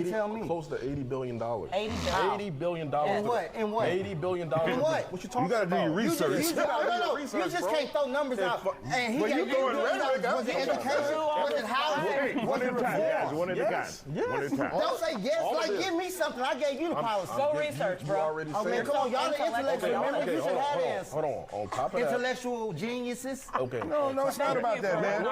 Speaker 5: Tell me.
Speaker 6: Close to $80 billion. $80
Speaker 3: $80
Speaker 6: billion.
Speaker 5: In what? In what?
Speaker 6: $80 billion.
Speaker 5: In what?
Speaker 6: What you talking
Speaker 4: You gotta
Speaker 6: about?
Speaker 4: do your research.
Speaker 5: You just can't throw numbers out. And he
Speaker 4: Well,
Speaker 5: got
Speaker 4: you throwing rhetoric out.
Speaker 5: Was it education? Was it housing?
Speaker 2: One at a time, guys. One at a time.
Speaker 6: Yes.
Speaker 2: One at a time.
Speaker 5: Don't say yes.
Speaker 6: All of
Speaker 5: Like,
Speaker 6: this.
Speaker 5: give me something. I gave you the policy.
Speaker 3: Go research,
Speaker 6: You
Speaker 3: bro.
Speaker 6: already
Speaker 5: Oh, man,
Speaker 6: said.
Speaker 5: come on. Y'all the intellectual. Remember, you should have this.
Speaker 6: Hold on. On top of that.
Speaker 5: Intellectual geniuses.
Speaker 6: Okay.
Speaker 4: No, it's not about that, man.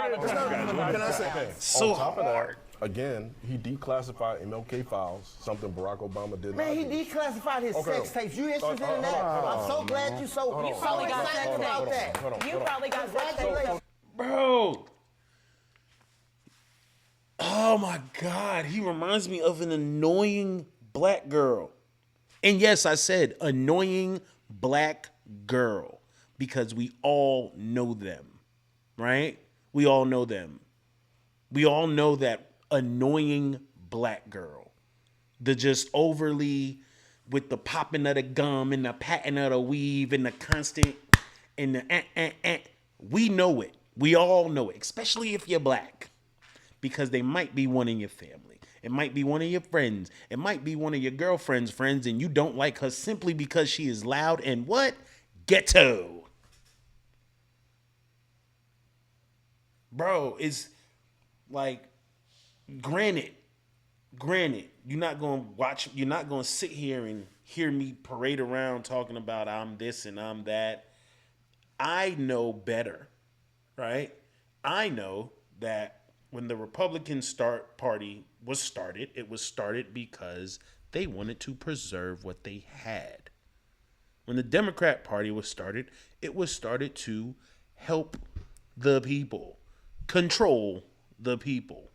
Speaker 4: Can I say?
Speaker 1: so
Speaker 6: on top of
Speaker 1: hard.
Speaker 6: that, again, he declassified MLK files, something Barack Obama did
Speaker 5: Man, he
Speaker 6: not do.
Speaker 5: declassified his
Speaker 6: Okay.
Speaker 5: sex tapes. You interested in
Speaker 6: Hold
Speaker 5: that?
Speaker 6: on.
Speaker 5: I'm so glad you so
Speaker 3: probably got
Speaker 5: excited
Speaker 3: sex
Speaker 5: about
Speaker 3: tapes.
Speaker 5: that.
Speaker 3: You probably got sex tapes.
Speaker 5: Congratulations.
Speaker 1: Bro. Oh my God. He reminds me of an annoying black girl. And yes, I said annoying black girl, because we all know them, right? We all know them. We all know that annoying black girl. The just overly, with the popping of the gum and the patting of the weave and the constant and the We know it. We all know it, especially if you're black, because they might be one in your family. It might be one of your friends. It might be one of your girlfriend's friends, and you don't like her simply because she is loud and what? Ghetto. Bro, it's like, granted, you're not gonna sit here and hear me parade around talking about I'm this and I'm that. I know better, right? I know that when the Republican Party was started, it was started because they wanted to preserve what they had. When the Democrat Party was started, it was started to help the people, control the people.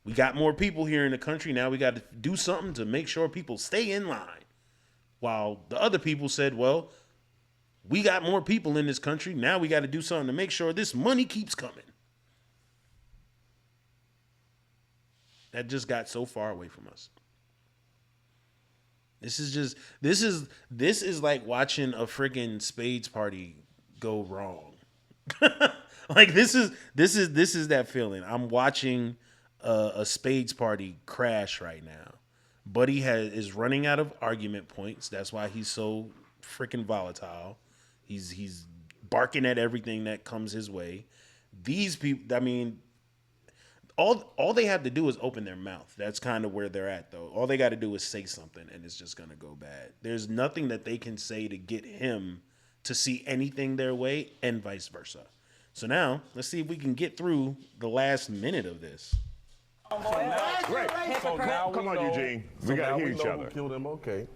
Speaker 1: We got more people here in the country. Now we got to do something to make sure people stay in line. While the other people said, well, we got more people in this country. Now we got to do something to make sure this money keeps coming. That just got so far away from us. This is like watching a friggin' spades party go wrong. Like this is that feeling. I'm watching a spades party crash right now. Buddy is running out of argument points. That's why he's so freaking volatile. He's barking at everything that comes his way. These people, I mean, all they have to do is open their mouth. That's kind of where they're at, though. All they got to do is say something, and it's just going to go bad. There's nothing that they can say to get him to see anything their way, and vice versa. So now, let's see if we can get through the last minute of this.
Speaker 2: Great.
Speaker 6: So now
Speaker 2: Come
Speaker 6: we
Speaker 2: on,
Speaker 6: know,
Speaker 2: Eugene.
Speaker 6: So
Speaker 2: We got
Speaker 6: now
Speaker 2: to hear
Speaker 6: we
Speaker 2: each
Speaker 6: know
Speaker 2: other.
Speaker 6: who killed MLK.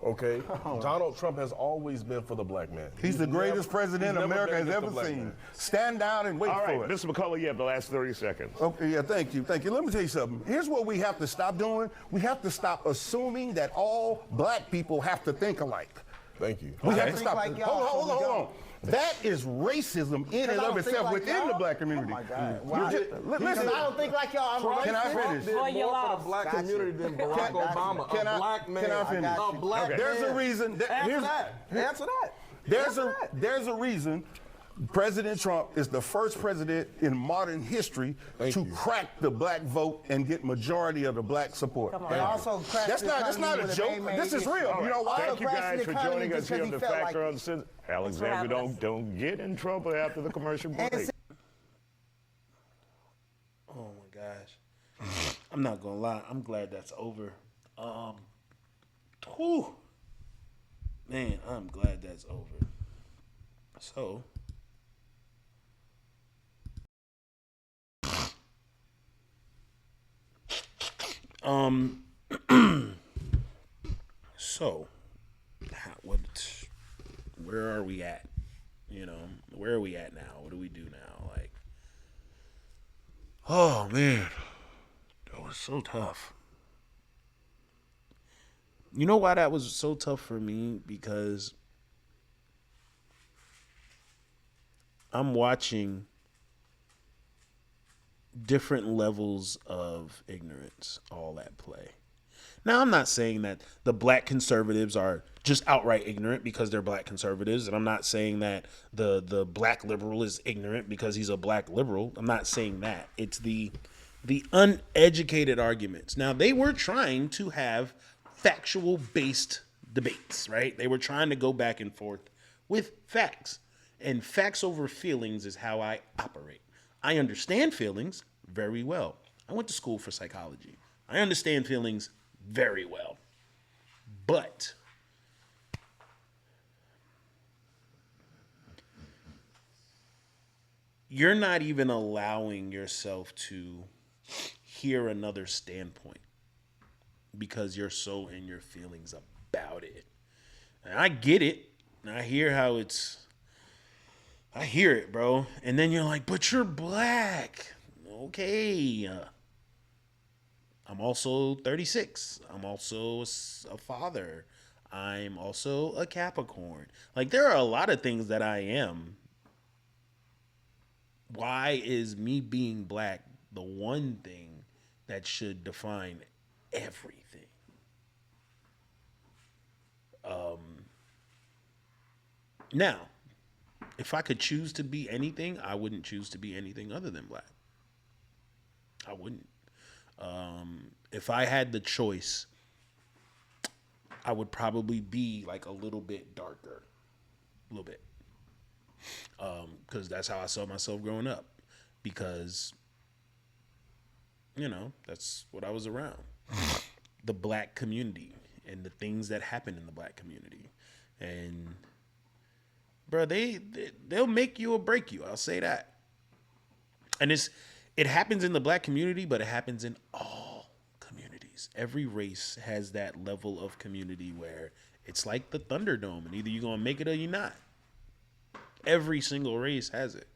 Speaker 6: Okay. Donald Trump has always been for the black man.
Speaker 4: He's the greatest president
Speaker 6: he's never
Speaker 4: America
Speaker 6: been
Speaker 4: has
Speaker 6: against the
Speaker 4: ever
Speaker 6: black
Speaker 4: seen.
Speaker 6: man.
Speaker 4: Stand down and wait
Speaker 2: All right,
Speaker 4: for it.
Speaker 2: Mr. McCullough, you have the last 30 seconds.
Speaker 4: Okay, yeah, thank you. Let me tell you something. Here's what we have to stop doing. We have to stop assuming that all black people have to think alike.
Speaker 6: Thank you.
Speaker 4: We have to
Speaker 5: think
Speaker 4: stop.
Speaker 5: like y'all,
Speaker 4: Hold
Speaker 5: so we
Speaker 4: on.
Speaker 5: don't.
Speaker 4: That is racism in and
Speaker 5: I
Speaker 4: of
Speaker 5: don't think
Speaker 4: itself
Speaker 5: like
Speaker 4: within
Speaker 5: y'all?
Speaker 4: the black community.
Speaker 5: Oh my God.
Speaker 4: You
Speaker 5: Wow.
Speaker 4: just-
Speaker 5: Because
Speaker 4: listen.
Speaker 5: I don't think like y'all. I'm a
Speaker 4: Can I
Speaker 5: racist.
Speaker 4: finish?
Speaker 6: Did
Speaker 3: Boy, you
Speaker 6: more for
Speaker 3: lost.
Speaker 6: the black
Speaker 5: Gotcha.
Speaker 6: community than Barack
Speaker 5: Can-
Speaker 6: Obama.
Speaker 4: can I-
Speaker 6: A black man.
Speaker 4: can I finish?
Speaker 5: got
Speaker 6: A
Speaker 5: you.
Speaker 6: black
Speaker 4: There's
Speaker 6: man.
Speaker 4: a reason.
Speaker 6: Answer that. Answer that.
Speaker 4: There's a reason President Trump is the first president in modern history to crack the black vote and get majority of the black support.
Speaker 5: And also crack
Speaker 4: That's not a joke. This is real. You know why?
Speaker 2: Thank you guys for joining us here on the Factor on Citizen. Alexander, don't get in trouble after the commercial break.
Speaker 1: Oh my gosh. I'm not gonna lie, I'm glad that's over. Whew. Man, I'm glad that's over. So so where are we at? You know, where are we at now? What do we do now? Like, oh man, that was so tough. You know why that was so tough for me? Because I'm watching different levels of ignorance all at play. Now, I'm not saying that the black conservatives are just outright ignorant because they're black conservatives, and I'm not saying that the black liberal is ignorant because he's a black liberal. I'm not saying that. It's the uneducated arguments. Now, they were trying to have factual-based debates, right? They were trying to go back and forth with facts. And facts over feelings is how I operate. I understand feelings very well. I went to school for psychology. I understand feelings very well. But you're not even allowing yourself to hear another standpoint because you're so in your feelings about it. And I get it. I hear how I hear it, bro. And then you're like, but you're black. Okay. I'm also 36. I'm also a father. I'm also a Capricorn. Like, there are a lot of things that I am. Why is me being black the one thing that should define everything? Now, if I could choose to be anything, I wouldn't choose to be anything other than black. I wouldn't. If I had the choice, I would probably be like a little bit darker. A little bit. Because that's how I saw myself growing up. Because, you know, that's what I was around. The black community and the things that happen in the black community. And, bro, they'll make you or break you. I'll say that. And it happens in the black community, but it happens in all communities. Every race has that level of community where it's like the Thunderdome, and either you're going to make it or you're not. Every single race has it.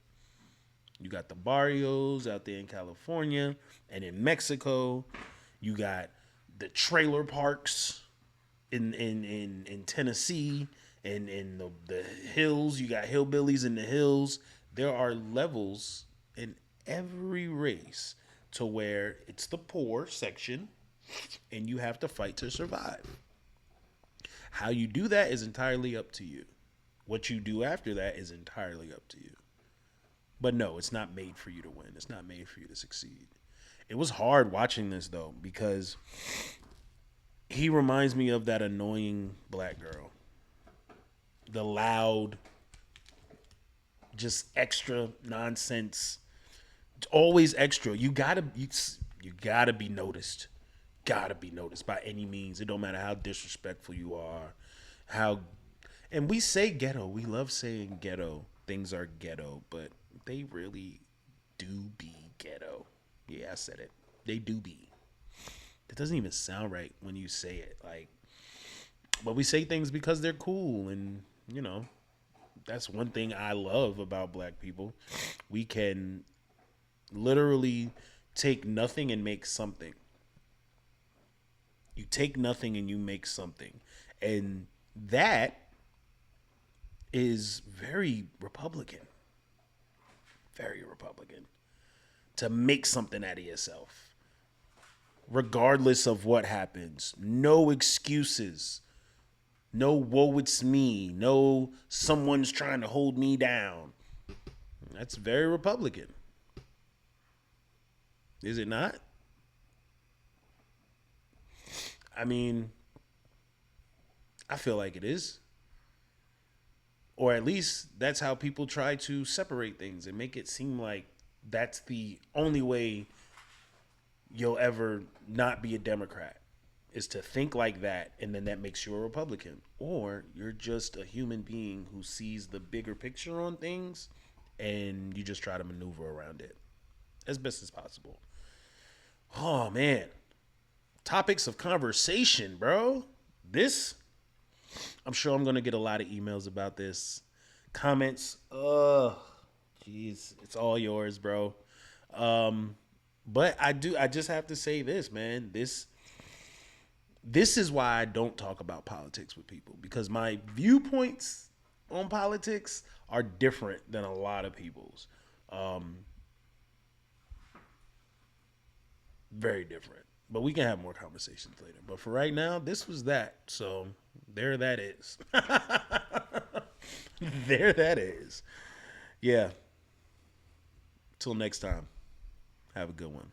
Speaker 1: You got the barrios out there in California and in Mexico. You got the trailer parks in Tennessee and in the hills. You got hillbillies in the hills. There are levels in every race to where it's the poor section and you have to fight to survive. How you do that is entirely up to you. What you do after that is entirely up to you. But no, it's not made for you to win. It's not made for you to succeed. It was hard watching this, though, because he reminds me of that annoying black girl. The loud, just extra nonsense. It's always extra. You gotta be noticed. Gotta be noticed by any means. It don't matter how disrespectful you are, and we say ghetto. We love saying ghetto. Things are ghetto, but they really do be ghetto. Yeah, I said it. They do be. It doesn't even sound right when you say it. Like, but we say things because they're cool, and you know, that's one thing I love about black people. We can literally take nothing and make something. You take nothing and you make something, and that is very Republican. Very Republican. To make something out of yourself. Regardless of what happens. No excuses. No woe it's me. No someone's trying to hold me down. That's very Republican. Is it not? I mean, I feel like it is. Or at least that's how people try to separate things and make it seem like that's the only way you'll ever not be a Democrat, is to think like that, and then that makes you a Republican. Or you're just a human being who sees the bigger picture on things and you just try to maneuver around it as best as possible. Oh, man. Topics of conversation, bro. I'm sure I'm going to get a lot of emails about this. Comments. Jeez. It's all yours, bro. But I just have to say this, man. This is why I don't talk about politics with people, because my viewpoints on politics are different than a lot of people's. Very different. But we can have more conversations later. But for right now, this was that. So there that is. There that is. Yeah. Till next time. Have a good one.